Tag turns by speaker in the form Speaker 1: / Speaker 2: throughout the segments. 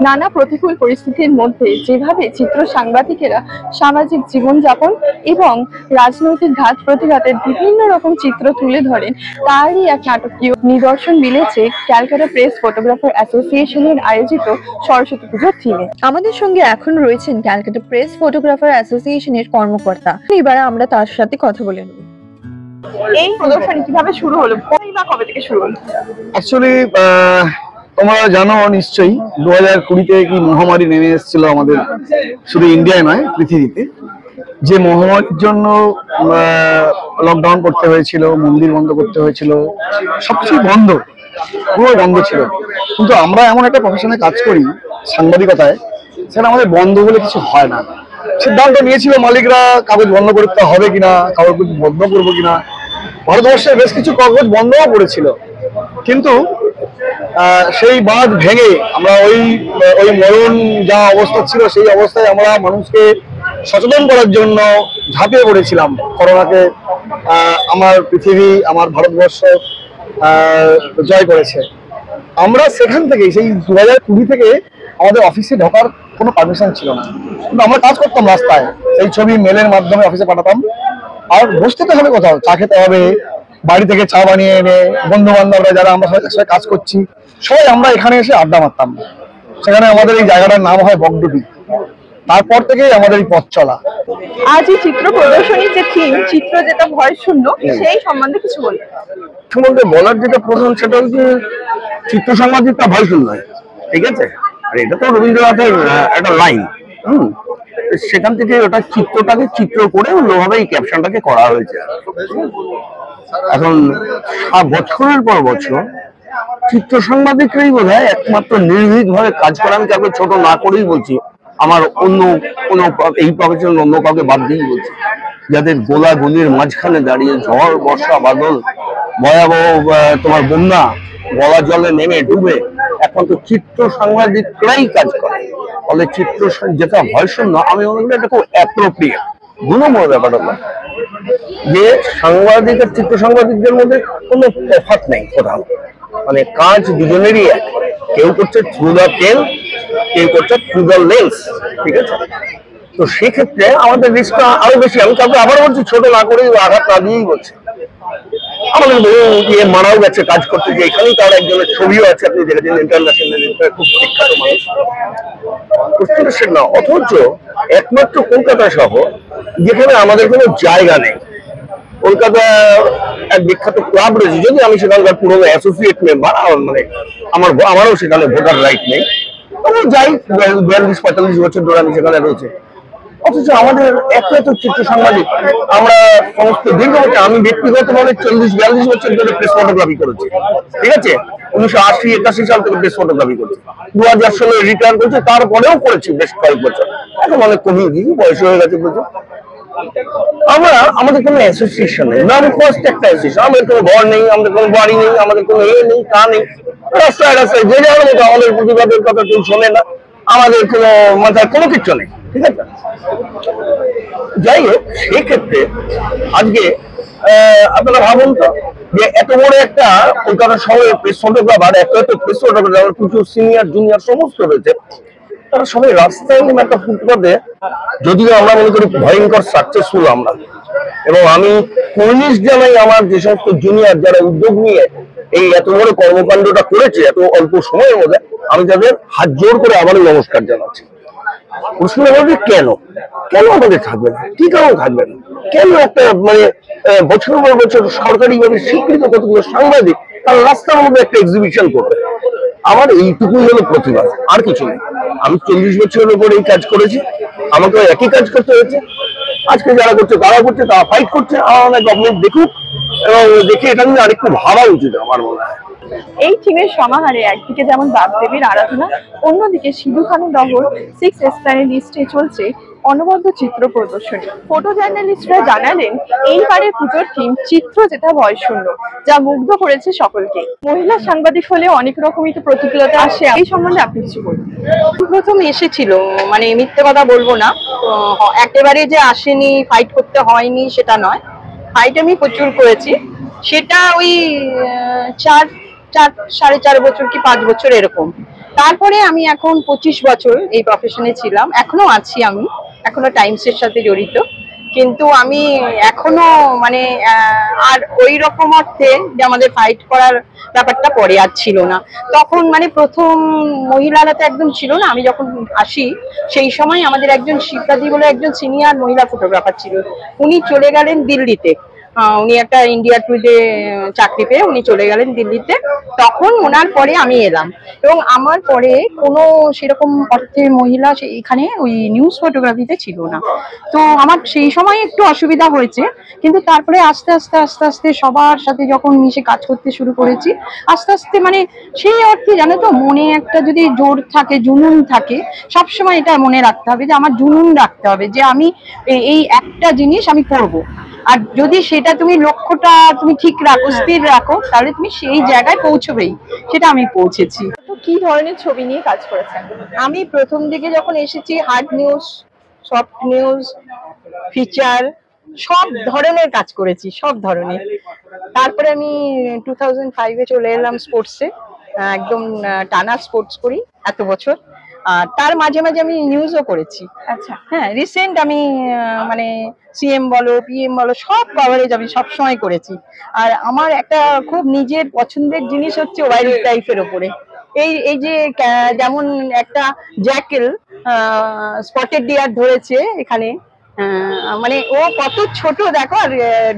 Speaker 1: নানা প্রতিকূল পরিস্থিতির মধ্যে যেভাবে চিত্র সাংবাদিকেরা সামাজিক জীবনযাপন এবং রাজনৈতিক ঘাত প্রতিঘাতের বিভিন্ন রকম চিত্র তুলে ধরেন, তারই এক নাটকীয় নিদর্শন মিলেছে ক্যালকাটা প্রেস ফটোগ্রাফার অ্যাসোসিয়েশনের আয়োজিত সরস্বতী পুজোর থিমে। আমাদের সঙ্গে এখন রয়েছেন ক্যালকাটা প্রেস ফটোগ্রাফার অ্যাসোসিয়েশনের কর্মকর্তা। এবার আমরা তার সাথে কথা বলে নেব। এই প্রদর্শনী কিভাবে শুরু হলো, কবে থেকে শুরু হলো?
Speaker 2: অ্যাকচুয়ালি তোমরা জানো নিশ্চয়ই 2020-তে কি মহামারী নেমে এসেছিল আমাদের, শুধু ইন্ডিয়ায় নয় পৃথিবীতে। যে মহামারীর জন্য লকডাউন করতে হয়েছিল, মন্দির বন্ধ করতে হয়েছিল, সবকিছু বন্ধ, পুরো বন্ধ ছিল। কিন্তু আমরা এমন একটা প্রফেশনে কাজ করি সাংবাদিকতায়, সেটা আমাদের বন্ধ বলে কিছু হয় না। সিদ্ধান্ত নিয়েছিল মালিকরা কাগজ বন্ধ করতে হবে কিনা, কাগজ বন্ধ করবো কিনা। ভারতবর্ষের বেশ কিছু কাগজ বন্ধও করেছিল, কিন্তু সেই বাঁধ ভেঙে আমরা ওই মরণ যা অবস্থা ছিল সেই অবস্থায় আমরা মানুষকে সচেতন করার জন্য ঝাঁপিয়ে পড়েছিলাম। করোনাকে আমার পৃথিবী, আমার ভারতবর্ষ জয় করেছে। আমরা সেখান থেকে সেই 2020 থেকে আমাদের অফিসে ঢোকার কোনো পারমিশন ছিল না, কিন্তু আমরা কাজ করতাম রাস্তায়, সেই ছবি মেলের মাধ্যমে অফিসে পাঠাতাম। আর বসতে তো হবে কোথাও, চা খেতে হবে, বাড়ি থেকে চা বানিয়ে এনে বন্ধু বান্ধবরা যারা আমরা একসাথে কাজ করছি সবাই আমরা এখানে এসে আড্ডা মারতাম। সেখানে আমাদের এই জায়গাটার নাম হয় বগডুবি। তারপর থেকেই আমাদের এই পথ চলা।
Speaker 1: আজ এই চিত্র প্রদর্শনীর যে থিম, চিত্র যেটা ভয় শূন্য, সেই সম্বন্ধে কিছু বলবেন?
Speaker 2: সম্বন্ধে বলার যেটা প্রথম, সেটা হচ্ছে চিত্র সাংবাদিকটা ভয় শূন্য, ঠিক আছে? আর এটা তো রবীন্দ্রনাথের একটা লাইন। সেখান থেকে ওটা চিত্রটাকে চিত্র করে অন্যভাবে এই ক্যাপশনটাকে করা হয়েছে। এখন বছরের পর বছর চিত্র সাংবাদিকরাই বোধহয় একমাত্র নির্ভীক ভাবে কাজ করে। আমি কাউকে ছোট না করেই বলছি, আমার অন্য কোনো এই প্রফেশনাল অন্য কাউকে বাদ দিয়েই বলছি, যাদের গোলাগুলির মাঝখানে দাঁড়িয়ে ঝড় বর্ষা বাদল ভয়াবহ তোমার বন্যা গলা জলে নেমে ডুবে একমাত্র চিত্র সাংবাদিকরাই কাজ করে। ফলে চিত্র যেটা ভয় শূন্য, আমি মনে করি এটা খুব অ্যাপ্রোপ্রিয়েট। 2 নম্বর ব্যাপারটা যে সাংবাদিক আর চিত্র সাংবাদিকদের মধ্যে কোনো তফাৎ নেই কোথাও, মানে কাজ দুজনেরই এক। কেউ করছে থ্রু দ্য পেন, কেউ করছে থ্রু দ্য লেন্স, ঠিক আছে? তো সেক্ষেত্রে আমাদের রিস্কটা আরো বেশি। আমি কাউকে আবার বলছি ছোট না করেই, আঘাত না দিয়েই বলছি। আমাদের বহু মারাও গেছে কাজ করতে, যে এখানেই তার একজনের ছবিও আছে, আপনি দেখেছেন, ইন্টারন্যাশনাল খুব বিখ্যাত মানুষ। না, অথচ একমাত্র কলকাতা শহর যেখানে আমাদের কোনো জায়গা নেই। কলকাতা এক বিখ্যাত ক্লাব রয়েছে, যদি আমি সেখানকার পুরোনো অ্যাসোসিয়েট মেম্বার, মানে আমারও সেখানে ভোটার রাইট নেই। আমি যাই 42-45 বছর ধরে আমি সেখানে রয়েছে। অথচ আমাদের এত চিত্র সাংবাদিক, আমরা সমস্ত দীর্ঘবছর, আমি ব্যক্তিগতভাবে 40-42 বছর ধরে প্রেস ফটোগ্রাফি করেছি, ঠিক আছে? 1980-81 সাল থেকে প্রেস ফটোগ্রাফি করেছি। 2000 সালে রিটায়ার করেছি, তারপরেও করেছি বেশ কয়েক বছর। এখন অনেক কমিয়ে দিয়েছি, বয়স হয়ে গেছে প্রচুর। আমাদের কোনো অ্যাসোসিয়েশন নেই, নাম কষ্ট একটা অ্যাসোসিয়েশন। আমাদের কোনো ঘর নেই, আমাদের কোনো বাড়ি নেই, আমাদের কোনো নেই, তা নেই। রাস্তায় রাস্তায় যে যাওয়ার মতো আমাদের প্রতিবাদের কথা কেউ শোনে না, আমাদের কোনো মাথায় কোনো কিছু নেই, ঠিক আছে? যাই হোক, সেক্ষেত্রে আজকে আপনারা ভাবুন তো, যে এত বড় একটা কলকাতা শহরের প্রেস ফটোগ্রাফার, এত প্রেস ফটোগ্রাফার, কিছু সিনিয়র জুনিয়র সমস্ত রয়েছে, তারা সবাই রাস্তায় নেমে একটা ফুটপাতে, যদিও আমরা মনে করি ভয়ঙ্কর সাকসেসফুল আমরা, এবং আমি পুলিশ জানাই আমার যে সমস্ত জুনিয়র যারা উদ্যোগ নিয়ে এই এত বড় কর্মকাণ্ডটা করেছে এত অল্প সময়ের মধ্যে, আমি তাদের হাত জোর করে আবারও নমস্কার জানাচ্ছি। প্রশ্ন হবে কেন আমাদের থাকবে না, কি কারণ থাকবে না? কেন একটা মানে বছরের পর বছর সরকারি ভাবে স্বীকৃত কতগুলো সাংবাদিক তার রাস্তার মধ্যে একটা এক্সিবিশন করবে? আমার এইটুকুই হলো প্রতিবাদ, আর কিছু নেই। আমি 40 বছরের উপর এই কাজ করেছি, আমাকে একই কাজ করতে হয়েছে। আজকে যারা করছে তারা করছে, তারা ফাইট করছে। আমার গভর্নমেন্ট দেখুক, এবং দেখে এটা নিয়ে আরেকটু ভাবা উচিত আমার মনে হয়।
Speaker 1: এই থিমের সমাহারে একদিকে যেমন বাগদেবীর আরাধনা, অন্যদিকে সিধু কানু নগর 6 এসপ্ল্যানেড লিস্টে চলছে অনবদ্য চিত্র প্রদর্শনী। ফটো জার্নালিস্টরা জানালেন এইবারের পুজোর থিম চিত্র যেটা ভয় শূন্য, যা মুগ্ধ করেছে সকলকে। মহিলা সাংবাদিক হলে অনেক রকমই তো প্রতিকূলতা আসে, এই সম্বন্ধে আপনি কিছু বলুন।
Speaker 3: প্রথম এসেছিল, মানে মিথ্যে কথা বলবো না, একেবারে যে আসেনি, ফাইট করতে হয়নি সেটা নয়, ফাইট আমি প্রচুর করেছি। সেটা ওই 4 সাড়ে 4 বছর কি 5 বছর এরকম। তারপরে আমি এখন 25 বছর এই প্রফেশনে ছিলাম, এখনো আছি, আমি এখনো টাইমসের সাথে জড়িত, কিন্তু আমি এখনো মানে আর ওই রকম অর্থে যে আমাদের ফাইট করার ব্যাপারটা পরে আর ছিল না। তখন মানে প্রথম মহিলারা তো একদম ছিল না, আমি যখন আসি সেই সময় আমাদের একজন শিবদাদি বলে একজন সিনিয়র মহিলা ফটোগ্রাফার ছিল, উনি চলে গেলেন দিল্লিতে। উনি একটা ইন্ডিয়া টুডে চাকরি পেয়ে উনি চলে গেলেন দিল্লিতে, তখন ওনার পরে আমি এলাম। এবং আমার পরে কোনো সেরকম অর্থে মহিলা এখানে ওই নিউজ ফটোগ্রাফিতে ছিল না, তো আমার সেই সময় একটু অসুবিধা হয়েছে। কিন্তু তারপরে আস্তে আস্তে আস্তে আস্তে সবার সাথে যখন মিশে কাজ করতে শুরু করেছি, আস্তে আস্তে মানে সেই অর্থে জানো তো, মনে একটা যদি জোর থাকে, জুনুন থাকে, সবসময় এটা মনে রাখতে হবে যে আমার জুনুন রাখতে হবে যে আমি এই একটা জিনিস আমি করব। আর যদি সেটা তুমি লক্ষ্যটা তুমি ঠিক রাখো, স্থির রাখো, তাহলে তুমি সেই জায়গায় পৌঁছবেই। সেটা আমি পৌঁছেছি।
Speaker 1: তো কি ধরনের ছবি নিয়ে কাজ করেছেন?
Speaker 3: আমি প্রথম দিকে যখন এসেছি hard news, soft news, feature, সব ধরনের কাজ করেছি, সব ধরনের। তারপরে আমি 2005-এ চলে এলাম স্পোর্টসে, একদম টানা স্পোর্টস করি এত বছর। আর তার মাঝে মাঝে আমি নিউজও করেছি।
Speaker 1: আচ্ছা,
Speaker 3: হ্যাঁ, রিসেন্ট আমি মানে সিএম বলো, পিএম বলো, সব কভারেজ আমি সবসময় করেছি। আর আমার একটা খুব নিজের পছন্দের জিনিস হচ্ছে ওয়াইল্ড লাইফের ওপরে। এই যে যেমন একটা জ্যাকেল স্পটেড ডিয়ার ধরেছে এখানে, মানে ও কত ছোট দেখো, আর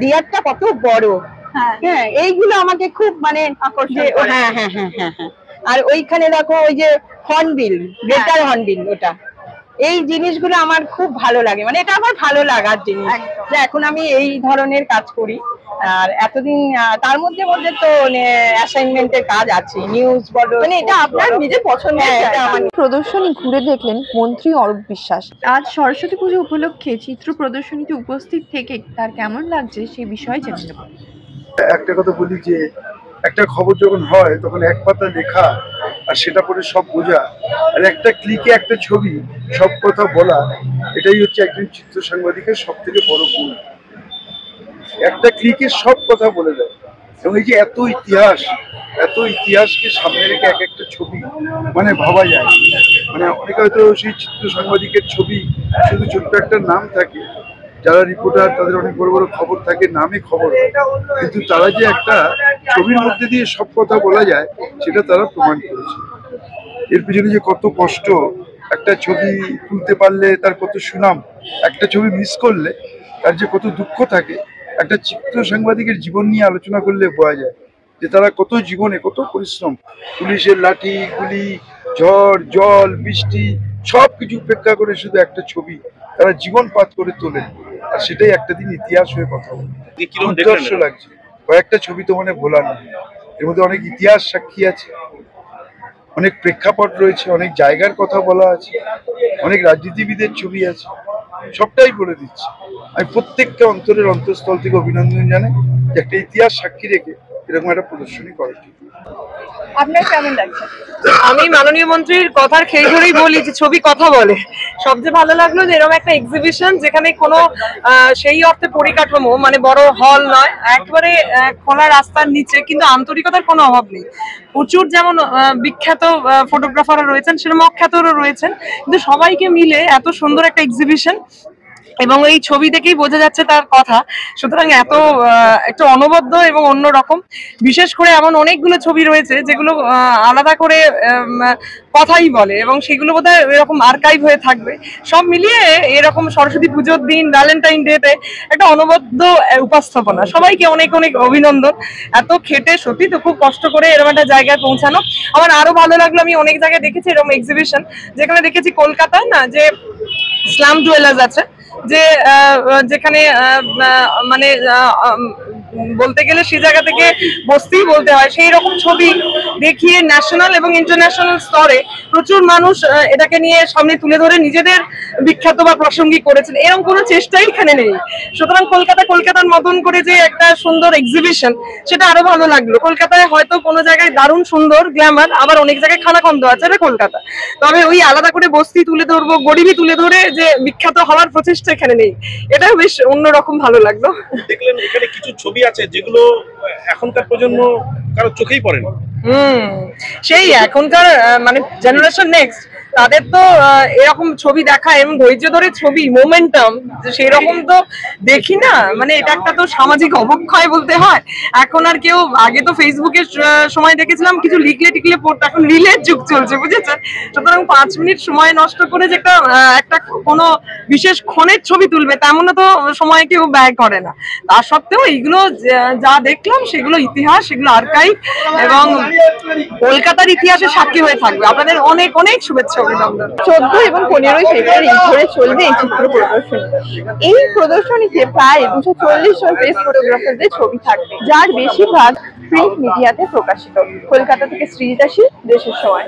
Speaker 3: ডিয়ারটা কত বড়। হ্যাঁ, এইগুলো আমাকে খুব মানে
Speaker 1: আকর্ষণ করে।
Speaker 3: হ্যাঁ হ্যাঁ হ্যাঁ হ্যাঁ হ্যাঁ। আর ওইখানে দেখো ওই যে হর্নবিল, গ্রেটার হর্নবিল, ওটা, এই জিনিসগুলো আমার খুব ভালো লাগে, মানে এটা আমার ভালো লাগার জিনিস যে এখন আমি এই ধরনের কাজ করি। আর এতদিন তার মধ্যে মধ্যে তো অ্যাসাইনমেন্টের কাজ আছে, নিউজ বলো, মানে এটা আপনার নিজের পছন্দের। এটা আমার
Speaker 1: প্রদর্শনী ঘুরে দেখলেন মন্ত্রী অরূপ বিশ্বাস। আজ সরস্বতী পুজো উপলক্ষে চিত্র প্রদর্শনীতে উপস্থিত থেকে তার কেমন লাগছে সেই বিষয়ে জেনে নেব।
Speaker 4: একটা কথা বলি যে একটা খবর যখন হয় তখন এক পাতা লেখা আর সেটা পরে সব বোঝা, আর একটা ক্লিকে একটা ছবি সব কথা বলা, এটাই হচ্ছে একজন চিত্র সাংবাদিকের সব থেকে বড় গুণ। একটা ক্লিকে সব কথা বলে দেয়। এবং এই যে এত ইতিহাসকে সামনে রেখে এক একটা ছবি মানে ভাবা যায়, মানে অনেকে হয়তো সেই চিত্র সাংবাদিকের ছবি শুধু ছোট্ট একটা নাম থাকে, যারা রিপোর্টার তাদের অনেক বড় বড় খবর থাকে, নামে খবর, কিন্তু তারা যে একটা ছবির মধ্যে দিয়ে সব কথা বলা যায় সেটা তারা প্রমাণ করেছে। এর পিছনে যে কত কষ্ট, একটা ছবি তুলতে পারলে তার কত সুনাম, একটা ছবি মিস করলে তার যে কত দুঃখ থাকে, একটা চিত্র সাংবাদিকের জীবন নিয়ে আলোচনা করলে বোঝা যায় যে তারা কত জীবনে কত পরিশ্রম, পুলিশের লাঠি গুলি, ঝড় জল বৃষ্টি সবকিছু উপেক্ষা করে শুধু একটা ছবি তারা জীবন পাত করে তোলেন, আর সেটাই একটা দিন ইতিহাস হয়ে কথা বলে। দুর্দর্শ লাগছে, কয়েকটা ছবি তো মানে ভোলার নয়, এর মধ্যে অনেক ইতিহাস সাক্ষী আছে, অনেক প্রেক্ষাপট রয়েছে, অনেক জায়গার কথা বলা আছে, অনেক রাজনীতিবিদের ছবি আছে, সবটাই বলে দিচ্ছে। আমি প্রত্যেকটা অন্তরের অন্তঃস্থল থেকে অভিনন্দন জানাই যে একটা ইতিহাস সাক্ষী রেখে এরকম একটা প্রদর্শনী করা।
Speaker 1: আপনার কেমন লাগছে?
Speaker 5: আমি মাননীয় মন্ত্রীর কথার খেয়ে ধরেই বলি যে ছবি কথা বলে। সবচেয়ে ভালো লাগলো যে এরকম একটা এক্সিবিশন যেখানে কোনো সেই অর্থে পরিকাঠামো মানে বড় হল নয়, একবারে খোলা রাস্তার নিচে, কিন্তু আন্তরিকতার কোনো অভাব নেই। প্রচুর যেমন বিখ্যাত ফটোগ্রাফাররা রয়েছেন, সেরকম অখ্যাতরও রয়েছেন, কিন্তু সবাইকে মিলে এত সুন্দর একটা এক্সিবিশন, এবং এই ছবি দেখেই বোঝা যাচ্ছে তার কথা। সুতরাং এত একটু অনবদ্য এবং অন্যরকম, বিশেষ করে এমন অনেকগুলো ছবি রয়েছে যেগুলো আলাদা করে কথাই বলে, এবং সেগুলো বোধহয় এরকম আর্কাইভ হয়ে থাকবে। সব মিলিয়ে এরকম সরস্বতী পুজোর দিন, ভ্যালেন্টাইন ডেতে একটা অনবদ্য উপস্থাপনা। সবাইকে অনেক অনেক অভিনন্দন। এত খেটে সত্যি তো খুব কষ্ট করে এরকম একটা জায়গায় পৌঁছানো। আমার আরো ভালো লাগলো, আমি অনেক জায়গায় দেখেছি এরকম এক্সিবিশন, যেখানে দেখেছি কলকাতায় না যে স্লাম ডুয়েলার্স আছে, যে যেখানে মানে বলতে গেলে সে জায়গা থেকে বসতেই বলতে হয়, সেই রকম ছবি দেখিয়ে ন্যাশনাল এবং ইন্টারন্যাশনাল স্তরে প্রচুর মানুষ এটাকে নিয়ে সামনে তুলে ধরে নিজেদের বিখ্যাত বা প্রাসঙ্গিক করেছেন। এরকম কোনো চেষ্টাই এখানে নেই। সুতরাং কলকাতার মতন করে যে একটা সুন্দর এক্সিবিশন, সেটা আরো ভালো লাগলো। কলকাতায় হয়তো কোনো জায়গায় দারুণ সুন্দর গ্ল্যামার, আবার অনেক জায়গায় খানাখন্দ আছে, এটা কলকাতা। তবে ওই আলাদা করে বস্তি তুলে ধরবো, গরিবি তুলে ধরে যে বিখ্যাত হওয়ার প্রচেষ্টা এখানে নেই, এটা বেশ অন্যরকম ভালো লাগলো।
Speaker 6: দেখলেন এখানে কিছু ছবি আছে যেগুলো এখনকার প্রজন্ম কারো চোখেই পড়ে না,
Speaker 5: সেই এখনকার মানে জেনারেশন নেক্সট তাদের তো এরকম ছবি দেখা এবং ধৈর্য ধরে ছবি মোমেন্টাম সেই রকম তো দেখি না, মানে এটা একটা তো সামাজিক অবক্ষয় বলতে হয়। এখন আর কেউ, আগে তো ফেসবুকের সময় দেখেছিলাম কিছু লিখলে টিকলে পড়তো, এখন রিলের যুগ চলছে, বুঝেছেন? সুতরাং 5 মিনিট সময় নষ্ট করে যে একটা কোনো বিশেষ ক্ষণের ছবি তুলবে তেমন তো সময় কেউ ব্যয় করে না। তা সত্ত্বেও এইগুলো যা দেখলাম সেগুলো ইতিহাস, সেগুলো আর্কাইভ এবং কলকাতার ইতিহাসে সাক্ষী হয়ে থাকবে। আপনাদের অনেক অনেক শুভেচ্ছা অভিনন্দন।
Speaker 1: 14 এবং 15 ফেব্রুয়ারি ধরে চলবে এই চিত্র প্রদর্শনী। এই প্রদর্শনীতে প্রায় 240 জন প্রেস ফটোগ্রাফারদের ছবি থাকবে, যার বেশিরভাগ প্রিন্ট মিডিয়াতে প্রকাশিত। কলকাতা থেকে সৃজিতা শীল, দেশের সময়।